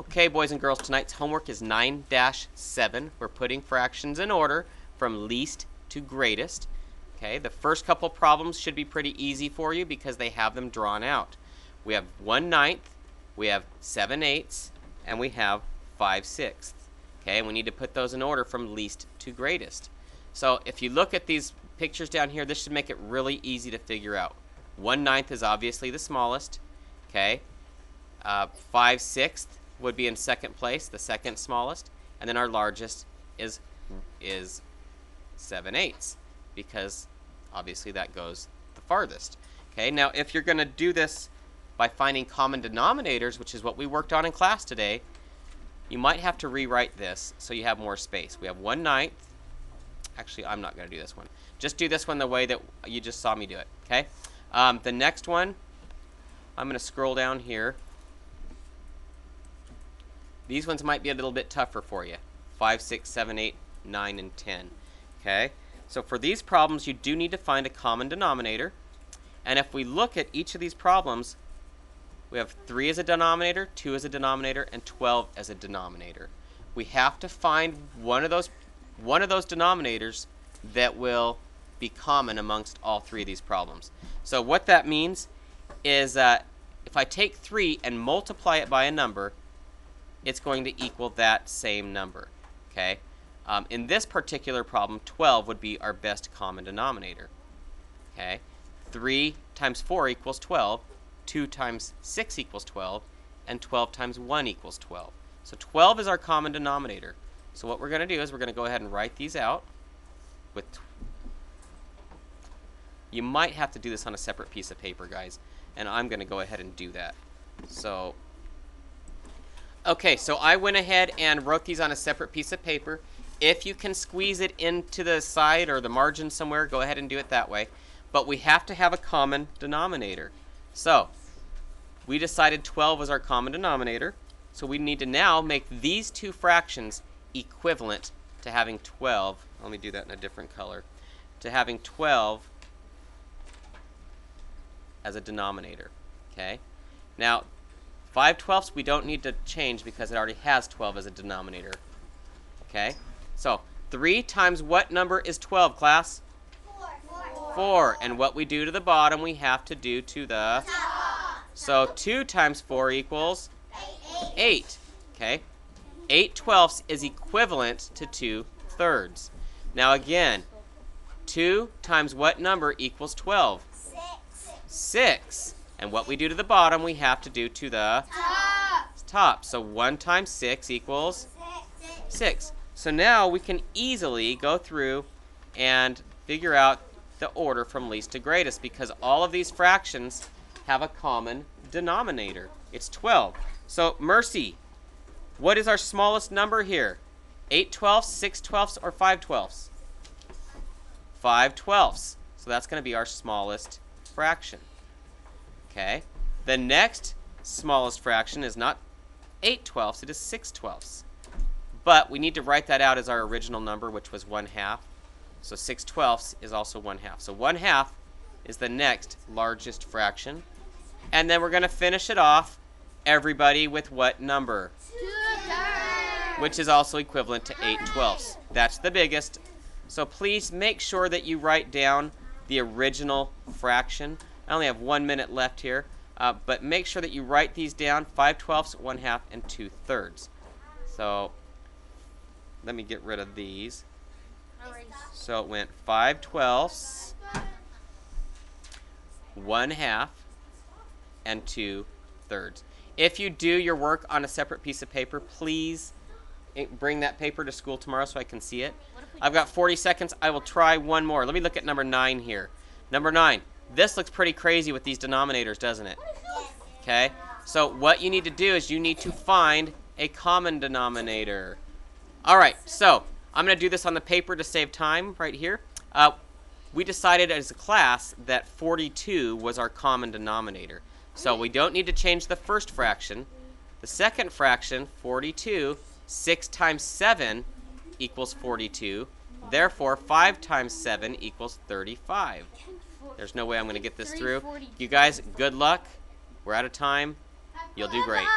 Okay, boys and girls, tonight's homework is 9-7. We're putting fractions in order from least to greatest. Okay, the first couple problems should be pretty easy for you because they have them drawn out. We have 1/9, we have 7/8, and we have 5/6. Okay, and we need to put those in order from least to greatest. So if you look at these pictures down here, this should make it really easy to figure out. 1/9 is obviously the smallest. Okay, 5/6 would be in second place, the second smallest, and then our largest is 7/8 because obviously that goes the farthest. Okay, now if you're going to do this by finding common denominators, which is what we worked on in class today, you might have to rewrite this so you have more space. We have 1/9. Actually, I'm not going to do this one. Just do this one the way that you just saw me do it. Okay. The next one, I'm going to scroll down here. These ones might be a little bit tougher for you. 5, 6, 7, 8, 9, and 10. Okay? So for these problems, you do need to find a common denominator. And if we look at each of these problems, we have 3 as a denominator, 2 as a denominator, and 12 as a denominator. We have to find one of those denominators that will be common amongst all 3 of these problems. So what that means is if I take 3 and multiply it by a number, it's going to equal that same number. Okay? In this particular problem, 12 would be our best common denominator. Okay? 3 times 4 equals 12, 2 times 6 equals 12, and 12 times 1 equals 12. So 12 is our common denominator. So what we're going to do is we're going to go ahead and write these out. You might have to do this on a separate piece of paper, guys, and I'm going to go ahead and do that. So okay, so I went ahead and wrote these on a separate piece of paper. If you can squeeze it into the side or the margin somewhere, go ahead and do it that way. But we have to have a common denominator. So we decided 12 was our common denominator. So we need to now make these two fractions equivalent to having 12. Let me do that in a different color. To having 12 as a denominator. Okay? Now, 5/12 we don't need to change because it already has 12 as a denominator. Okay? So 3 times what number is 12, class? 4. And what we do to the bottom, we have to do to the top. So 2 times 4 equals 8. Okay? 8/12 is equivalent to 2/3. Now again, 2 times what number equals 12? 6. And what we do to the bottom, we have to do to the top. So 1 times 6 equals 6. So now we can easily go through and figure out the order from least to greatest because all of these fractions have a common denominator. It's 12. So Mercy, what is our smallest number here? 8/12, 6/12, or 5/12? 5/12. So that's going to be our smallest fraction. Okay, the next smallest fraction is not 8/12, it is 6/12. But we need to write that out as our original number, which was 1/2. So 6/12 is also 1/2. So 1/2 is the next largest fraction. And then we're going to finish it off, everybody, with what number? 2/3. Which is also equivalent to 8/12. That's the biggest. So please make sure that you write down the original fraction. I only have 1 minute left here, but make sure that you write these down: 5/12, 1/2, and 2/3. So let me get rid of these. So it went 5/12, 1/2, and 2/3. If you do your work on a separate piece of paper, please bring that paper to school tomorrow so I can see it. I've got 40 seconds. I will try one more. Let me look at number 9 here. Number 9. This looks pretty crazy with these denominators, doesn't it? Okay. So what you need to do is you need to find a common denominator. All right. So I'm going to do this on the paper to save time right here. We decided as a class that 42 was our common denominator. So we don't need to change the first fraction. The second fraction, 42, 6 times 7 equals 42. Therefore, 5 times 7 equals 35. There's no way I'm going to get this through. You guys, good luck. We're out of time. You'll do great.